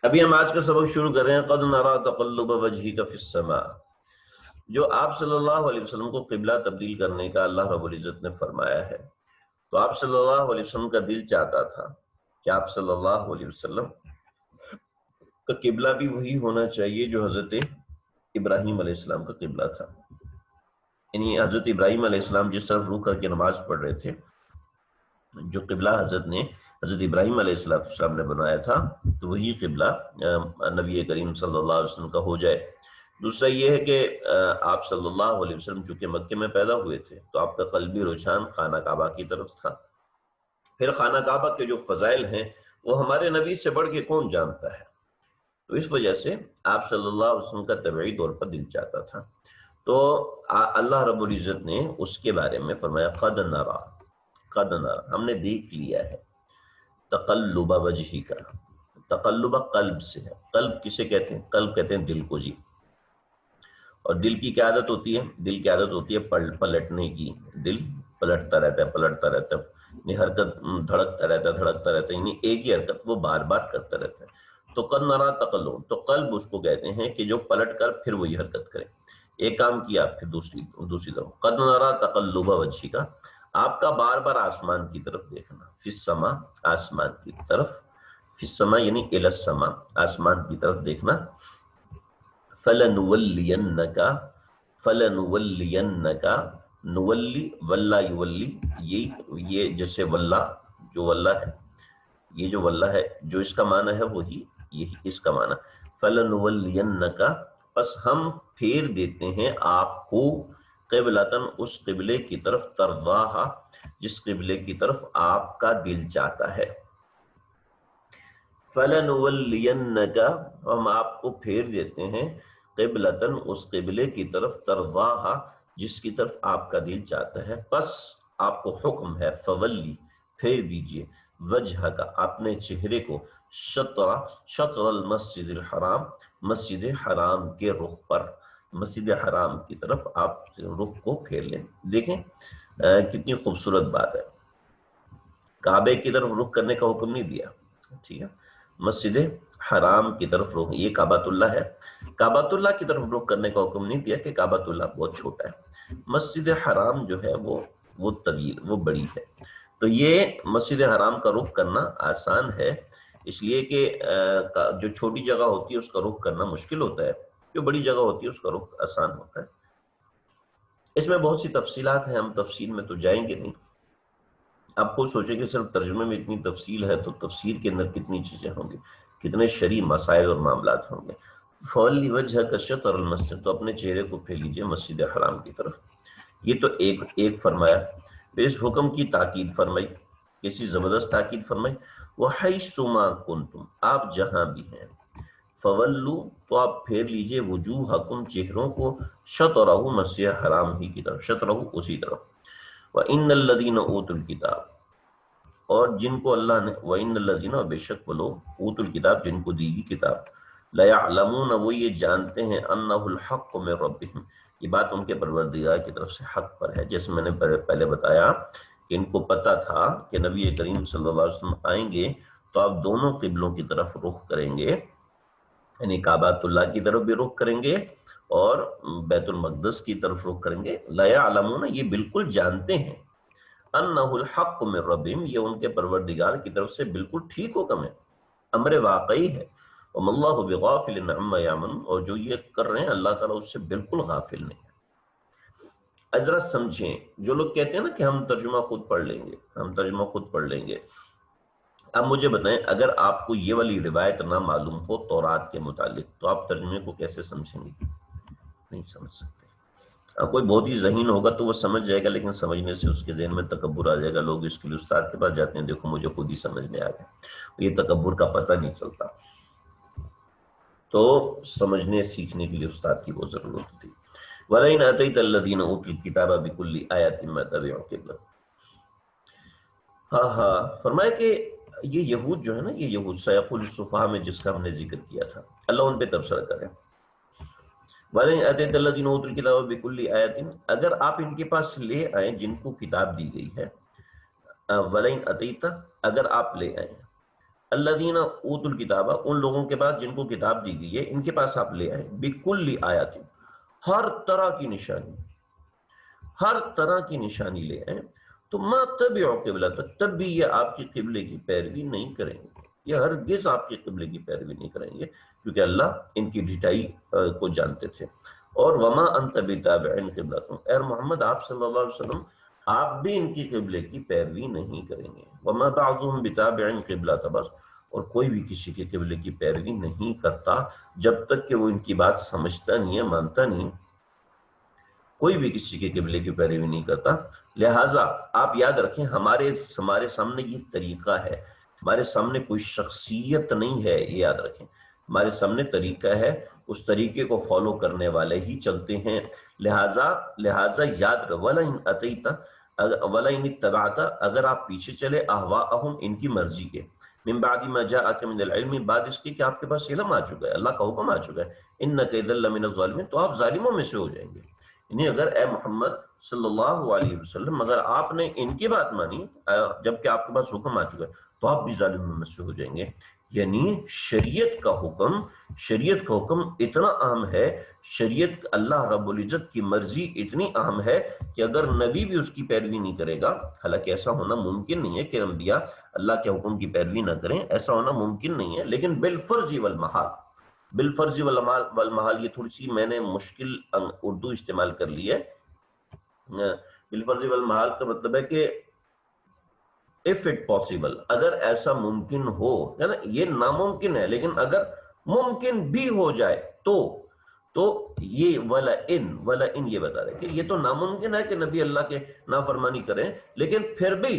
ابھی ہم آج کا سبق شروع کر رہے ہیں۔ قد نرى تقلب وجهك في السماء، جو آپ صلی اللہ علیہ وسلم کو قبلہ تبدیل کرنے کا اللہ رب العزت نے فرمایا ہے، تو آپ صلی اللہ علیہ وسلم کا دل چاہتا تھا کہ آپ صلی اللہ علیہ وسلم کا قبلہ بھی وہی ہونا چاہیے جو حضرت ابراہیم علیہ السلام کا قبلہ تھا، یعنی حضرت ابراہیم علیہ السلام جس طرف روح کر کے نماز پڑھ رہے تھے، جو قبلہ حضرت ابراہیم علیہ السلام نے بنایا تھا، تو وہی قبلہ نبی کریم صلی اللہ علیہ وسلم کا ہو جائے۔ دوسرا یہ ہے کہ آپ صلی اللہ علیہ وسلم چونکہ مکے میں پیدا ہوئے تھے تو آپ کا قلبی رجحان خانہ کعبہ کی طرف تھا۔ پھر خانہ کعبہ کے جو فضائل ہیں وہ ہمارے نبی سے بڑھ کے کون جانتا ہے، تو اس وجہ سے آپ صلی اللہ علیہ وسلم کا طبعی طور پر دل چاہتا تھا۔ تو اللہ رب العزت نے اس کے بارے میں فرمایا قد نرى، ہم نے دیکھ لیا ہے تقلب وجہی کا۔ تقلب قلب سے ہے، قلب کسے کہتے ہیں؟ قلب کہتے ہیں دل کو جی، اور دل کی کیا عادت ہوتی ہے؟ دل کی عادت ہوتی ہے پلٹنے کی، دل پلٹتا رہتا ہے، یعنی حرکت دھڑکتا رہتا ہے، یعنی ایک ہی حرکت وہ بار بار کرتا رہتا ہے۔ تو قد نرى تقلب، تو قلب اس کو کہتے ہیں کہ جو پلٹ کر پھر وہی حرکت کرے، ایک کام کیا پھر دوسری طرف۔ قد نرى تقلب وجہی کا، آپ کا بار بار آسمان کی طرف دیکھنا، فی السماء، آسمان کی طرف، فی السماء یعنی الی السماء، آسمان کی طرف دیکھنا۔ فلنولینک، نولی ولا یولی، یہ جیسے ولا، جو ولا ہے، یہ جو ولا ہے جو اس کا معنی ہے وہی یہی اس کا معنی۔ فلنولینک، پس ہم پھیر دیتے ہیں آپ کو، قبلتن اس قبلے کی طرف، ترضاہا جس قبلے کی طرف آپ کا دل چاہتا ہے۔ فَلَنُوَلِّيَنَّكَ، ہم آپ کو پھیر دیتے ہیں، قبلتن اس قبلے کی طرف، ترضاہا جس کی طرف آپ کا دل چاہتا ہے، پس آپ کو حکم ہے فولی، پھیر دیجئے، وجہ کا اپنے چہرے کو، شطر المسجد الحرام، مسجد حرام کے رخ پر، مسجد حرام کی طرف آپ رخ کو پھیر لیں۔ دیکھیں کتنی خوبصورت بات ہے، کعبے کی طرف رخ کرنے کا حکم نہیں دیا، ٹھیک ہے، مسجد حرام کی طرف رخ، یہ کعبۃ اللہ ہے، کعبۃ اللہ کی طرف رخ کرنے کا حکم نہیں دیا کہ کعبۃ اللہ بہت چھوٹا ہے، مسجد حرام جو ہے وہ طویل، وہ بڑی ہے۔ تو یہ مسجد حرام کا رخ کرنا آسان ہے، اس لیے کہ جو چھوٹی جگہ ہوتی ہے اس کا رخ کرنا مشکل ہوتا ہے، جو بڑی جگہ ہوتی ہے اس کا رخ آسان ہوتا ہے۔ اس میں بہت سی تفصیلات ہیں، ہم تفصیل میں تو جائیں گے نہیں۔ آپ خود سوچیں کہ صرف ترجمے میں اتنی تفصیل ہے تو تفسیر کے اندر کتنی چیزیں ہوں گی، کتنے شرعی مسائل اور معاملات ہوں گے۔ فولی وجہ کا شطر المسجد، تو اپنے چہرے کو پھیر لیجئے مسجد حرام کی طرف۔ یہ تو ایک فرمایا، پھر اس حکم کی تاکید فرمائی، کیسی زبردست تاکید فرمائی، وَحَيْثُ مَا كُنْتُمْ، آپ جہاں بھی ہیں، فولو، تو آپ پھیر لیجئے، وجوہکم چہروں کو، شطرہ مسجد حرام ہی کی طرف، شطرہ اسی طرف۔ وَإِنَّ الَّذِينَ أُوتُوا الْكِتَابَ، اور جن کو اللہ نے، وَإِنَّ الَّذِينَ، اور بے شک وہ لوگ، أُوتُوا الْكِتَابَ جن کو دی گئی کتاب، لَيَعْلَمُونَ وہ یہ جانتے ہیں، أَنَّهُ الْحَقُّ مِنْ رَبِّهِمْ یہ بات ان کے پروردگار کی طرف سے حق پر ہے۔ جیسے میں نے پہلے بتایا کہ ان کو پتہ تھا کہ نبی کریم صلی اللہ علیہ وسلم آئیں گے تو آپ دونوں قبلوں کی طرف رخ کریں گے، یعنی کعبۃ اللہ کی طرف بھی رخ کریں گے اور بیت المقدس کی طرف رخ کریں گے۔ لا یعلمون یہ بالکل جانتے ہیں، انہ الحق من ربہم یہ ان کے پروردگار کی طرف سے بالکل ٹھیک حکم ہے، امر واقعی ہے۔ وما اللہ بغافل عما یعملون اور جو یہ کر رہے ہیں اللہ تعالیٰ اس سے بالکل غافل نہیں ہے۔ ذرا سمجھیں، جو لوگ کہتے ہیں نا کہ ہم ترجمہ خود پڑھ لیں گے، ہم ترجمہ خود پڑھ لیں گے، اب مجھے بتائیں اگر آپ کو یہ والی روایت نہ معلوم ہو تورات کے متعلق تو آپ ترجمے کو کیسے سمجھیں گے؟ نہیں سمجھ سکتے۔ اب کوئی بہت ہی ذہین ہوگا تو وہ سمجھ جائے گا، لیکن سمجھنے سے اس کے ذہن میں تکبر آ جائے گا، لوگ اس کے لیے استاد کے پاس جاتے ہیں، دیکھو مجھے خود ہی سمجھ میں آ گیا، یہ تکبر کا پتہ نہیں چلتا، تو سمجھنے سیکھنے کے لیے استاد کی وہ ضرورت ہوتی۔ وَلَئِنْ آتَيْتَ الَّذِينَ أُوتُوا الْكِتَابَ بِكُلِّ آيَةٍ مَا تَبِعُوا قِبْلَتَهُمْ۔ ہاں فرمایا کہ یہ یہود جو ہے نا، یہ یہود سیقول السفہاء میں جس کا ہم نے ذکر کیا تھا، اللہ ان پہ تبصرہ کرے۔ وَلَئِنْ آتَيْتَ الَّذِينَ أُوتُوا الْكِتَابَ بِكُلِّ آيَةٍ اگر آپ ان کے پاس لے آئیں جن کو کتاب دی گئی ہے، وَلَئِنْ آتَيْتَ اگر آپ لے آئیں، الذین اوتوا الکتاب، ان لوگوں کے پاس جن کو کتاب دی گئی ہے، ان کے پاس آپ لے آئے بکل آیات، ہر طرح کی نشانی، ہر طرح کی نشانی لے آئے، تو ما تبعوا قبلتک، تب بھی یہ آپ کی قبلے کی پیروی نہیں کریں گے، یہ ہرگز آپ کی قبلے کی پیروی نہیں کریں گے، کیونکہ اللہ ان کی ڈٹائی کو جانتے تھے۔ اور وما انت بتابع قبلتهم، اے محمد آپ صلی اللہ علیہ وسلم آپ بھی ان کی قبلے کی پیروی نہیں کریں گے، وما بعضهم بتابع قبلۃ بعض، اور کوئی بھی کسی کے قبلے کی پیروی نہیں کرتا جب تک کہ وہ ان کی بات سمجھتا نہیں ہے، مانتا نہیں، کوئی بھی کسی کے قبلے کی پیروی نہیں کرتا۔ لہٰذا آپ یاد رکھیں ہمارے سامنے یہ طریقہ ہے، ہمارے سامنے کوئی شخصیت نہیں ہے، یہ یاد رکھیں، ہمارے سامنے طریقہ ہے، اس طریقے کو فالو کرنے والے ہی چلتے ہیں۔ لہٰذا یاد رکھ وَلَئِنْ أَتَيْتَ وَلَئِنِ اتَّبَعْتَ، اگر آپ پیچھے چلے اہواءہم، ان کی مرضی کے، من بعد ما جاءک من العلم، بعد اس کے کہ آپ کے پاس علم آ چکا ہے، اللہ کا حکم آ چکا ہے، انک اذا لمن الظالمین، تو آپ ظالموں میں سے ہو جائیں گے۔ یعنی اگر اے محمد صلی اللہ علیہ وسلم اگر آپ نے ان کی بات مانی جبکہ آپ کے پاس حکم آ چکا ہے، تو آپ بھی ظالموں میں سے ہو جائیں گے۔ یعنی شریعت کا حکم اتنا اہم ہے، شریعت اللہ رب العزت کی مرضی اتنی اہم ہے کہ اگر نبی بھی اس کی پیروی نہیں کرے گا، حالانکہ ایسا ہونا ممکن نہیں ہے کہ انبیاء اللہ کے حکم کی پیروی نہ کریں، ایسا ہونا ممکن نہیں ہے، لیکن بالفرض والمحال، بالفرض والمحال، یہ تھوڑی سی میں نے مشکل اردو استعمال کر لی ہے۔ بالفرض والمحال کا مطلب ہے کہ if it possible، اگر ایسا ممکن ہو، ہے نا، یہ ناممکن ہے لیکن اگر ممکن بھی ہو جائے تو یہ وَلَئِن یہ بتا رہے کہ یہ تو ناممکن ہے کہ نبی اللہ کے نافرمانی کریں، لیکن پھر بھی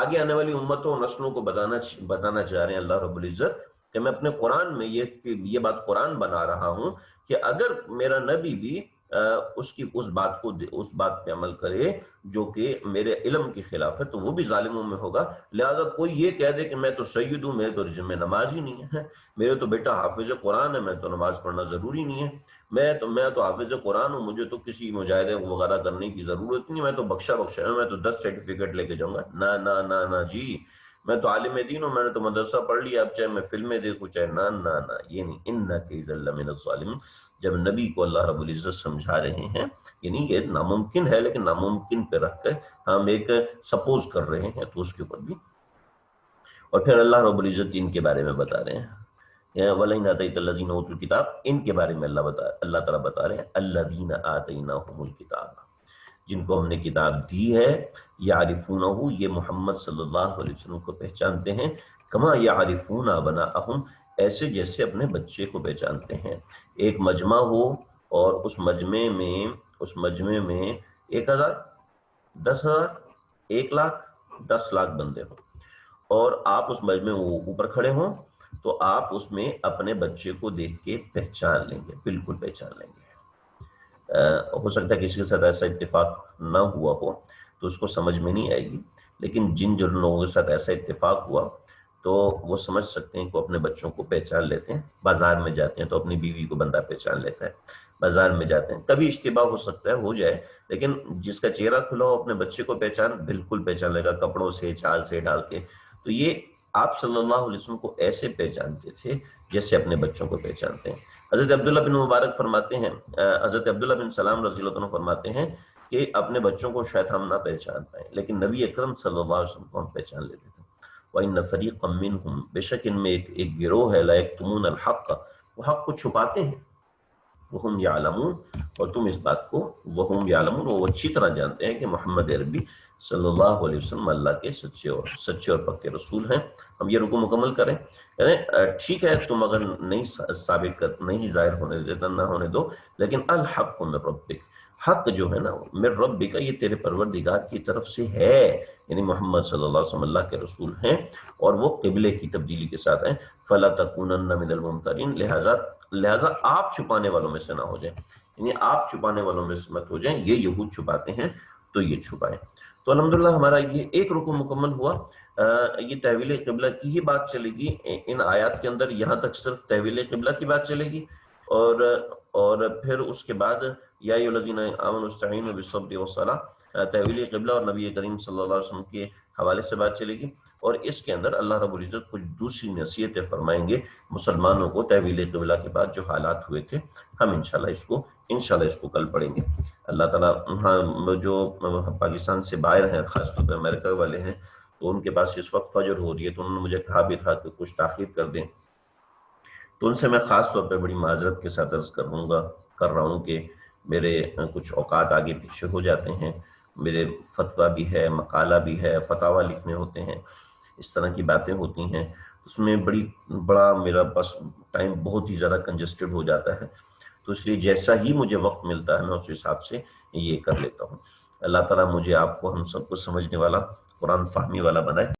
آگے آنے والی امتوں اور نسلوں کو بتانا چاہ رہے ہیں اللہ رب العزت کہ میں اپنے قرآن میں یہ بات قرآن بنا رہا ہوں کہ اگر میرا نبی بھی اس بات پہ عمل کرے جو کہ میرے علم کے خلاف ہے، تو وہ بھی ظالموں میں ہوگا۔ لہذا کوئی یہ کہہ دے کہ میں تو سید ہوں، میرے تو رجم میں نماز ہی نہیں ہے، میرے تو بیٹا حافظ قرآن ہے، میں تو نماز پڑھنا ضروری نہیں ہے، میں تو حافظ قرآن ہوں، مجھے تو کسی مجاہدے وغیرہ کرنے کی ضرورت نہیں، میں تو بخشا ہے، میں تو 10 سرٹیفکیٹ لے کے جاؤں گا، نہ نہ نہ نہ جی، میں تو عالم دین ہوں، میں نے تو مدرسہ پڑھ لیا، اب چاہے میں فلمیں دیکھوں چاہے نہ، یہ نہیں، انک اذا لمن الظالمین۔ جب نبی کو اللہ رب العزت سمجھا رہے ہیں، یعنی یہ ناممکن ہے لیکن ناممکن پہ رکھ کر ہم ایک سپوز کر رہے ہیں تو اس کے اوپر بھی، اور پھر اللہ رب العزت ان کے بارے میں بتا رہے ہیں، وَلَئِنْ آتَيْتَ الَّذِينَ أُوتُوا الْكِتَابَ، ان کے بارے میں اللہ تعالیٰ بتا رہے ہیں الَّذِينَ آتَيْنَاهُمُ الْكِتَابَ، جن کو ہم نے کتاب دی ہے، یعرفونہ، یہ محمد صلی اللہ علیہ وسلم کو پہچانتے ہیں، کما یعرفون ابناءہم، ایسے جیسے اپنے بچے کو پہچانتے ہیں۔ ایک مجمع ہو اور اس مجمع میں 1000، 10,000، 1,00,000، 10,00,000 بندے ہوں، اور آپ اس مجمع میں اوپر کھڑے ہوں، تو آپ اس میں اپنے بچے کو دیکھ کے پہچان لیں گے، بالکل پہچان لیں گے۔ ہو سکتا ہے کسی کے ساتھ ایسا اتفاق نہ ہوا ہو تو اس کو سمجھ میں نہیں آئے گی، لیکن جن لوگوں کے ساتھ ایسا اتفاق ہوا تو وہ سمجھ سکتے ہیں کہ اپنے بچوں کو پہچان لیتے ہیں۔ بازار میں جاتے ہیں تو اپنی بیوی کو بندہ پہچان لیتا ہے، بازار میں جاتے ہیں، کبھی اشتباہ ہو سکتا ہے، ہو جائے، لیکن جس کا چہرہ کھلا ہو اپنے بچے کو بالکل پہچان لے گا، کپڑوں سے، چال سے ڈال کے۔ تو یہ آپ صلی اللہ علیہ وسلم کو ایسے پہچانتے تھے جیسے اپنے بچوں کو پہچانتے ہیں۔ حضرت عبداللہ بن مبارک فرماتے ہیں، حضرت عبداللہ بن سلام رضی اللہ عنہ فرماتے ہیں کہ اپنے بچوں کو شاید ہم نہ پہچان پائیں، لیکن نبی اکرم صلی اللہ علیہ وسلم کو ہم پہچان لیتے تھے۔ وَإِنَّ فَرِيقًا مِّنْهُمْ، بے شک ان میں ایک گروہ ہے، لَا يَكْتُمُونَ الْحَقَّ، وہ حق کو چھپاتے ہیں، وَهُمْ يَعْلَمُونَ، اور تم اس بات کو، وَهُمْ يَعْلَمُونَ، وہ اچھی طرح جانتے ہیں کہ محمد عربی صلی اللہ علیہ وسلم اللہ کے سچے اور پکے رسول ہیں۔ ہم یہ رکو مکمل کریں، یعنی ٹھیک ہے تم اگر نہیں ظاہر ہونے دیتا، نہ ہونے دو، لیکن الحق من ربک، حق جو ہے نا من ربک، یہ تیرے پروردگار کی طرف سے ہے، یعنی محمد صلی اللہ علیہ وسلم اللہ کے رسول ہیں اور وہ قبلے کی تبدیلی کے ساتھ ہیں۔ فلا تکونن من الممترین، لہذا آپ چھپانے والوں میں سے نہ ہو جائیں، یعنی آپ چھپانے والوں میں سے مت ہو جائیں، یہ یہود چھپاتے ہیں تو یہ چھپائیں۔ تو الحمدللہ ہمارا یہ ایک رکو مکمل ہوا۔ یہ تحویل قبلہ کی ہی بات چلے گی ان آیات کے اندر، یہاں تک صرف تحویل قبلہ کی بات چلے گی، اور پھر اس کے بعد یا ایھا الذین آمنوا استعینوا بالصبر والصلاۃ، تحویل قبلہ اور نبی کریم صلی اللہ علیہ وسلم کے حوالے سے بات چلے گی۔ اور اس کے اندر اللہ رب العزت کچھ دوسری نصیحتیں فرمائیں گے مسلمانوں کو تحویل قبلہ کے بعد جو حالات ہوئے تھے. ہم انشاءاللہ اس کو کل پڑھیں گے. اللہ تعالیٰ جو پاکستان سے باہر ہیں، خاص طور پہ امریکہ والے ہیں، تو ان کے پاس اس وقت فجر ہو رہی ہے، تو انہوں نے مجھے کہا بھی تھا کہ کچھ تاخیر کر دیں، تو ان سے میں خاص طور پہ بڑی معذرت کے ساتھ عرض کر رہا ہوں کہ میرے کچھ اوقات آگے پیچھے ہو جاتے ہیں. میرے فتویٰ بھی ہے، مقالہ بھی ہے، فتاویٰ لکھنے ہوتے ہیں، اس طرح کی باتیں ہوتی ہیں. اس میں بڑا میرا بس ٹائم بہت ہی زیادہ کنجسٹڈ ہو جاتا ہے، تو اس لیے جیسا ہی مجھے وقت ملتا ہے میں اس حساب سے یہ کر لیتا ہوں. اللہ تعالیٰ مجھے، آپ کو، ہم سب کو سمجھنے والا، قرآن فہمی والا بنائے.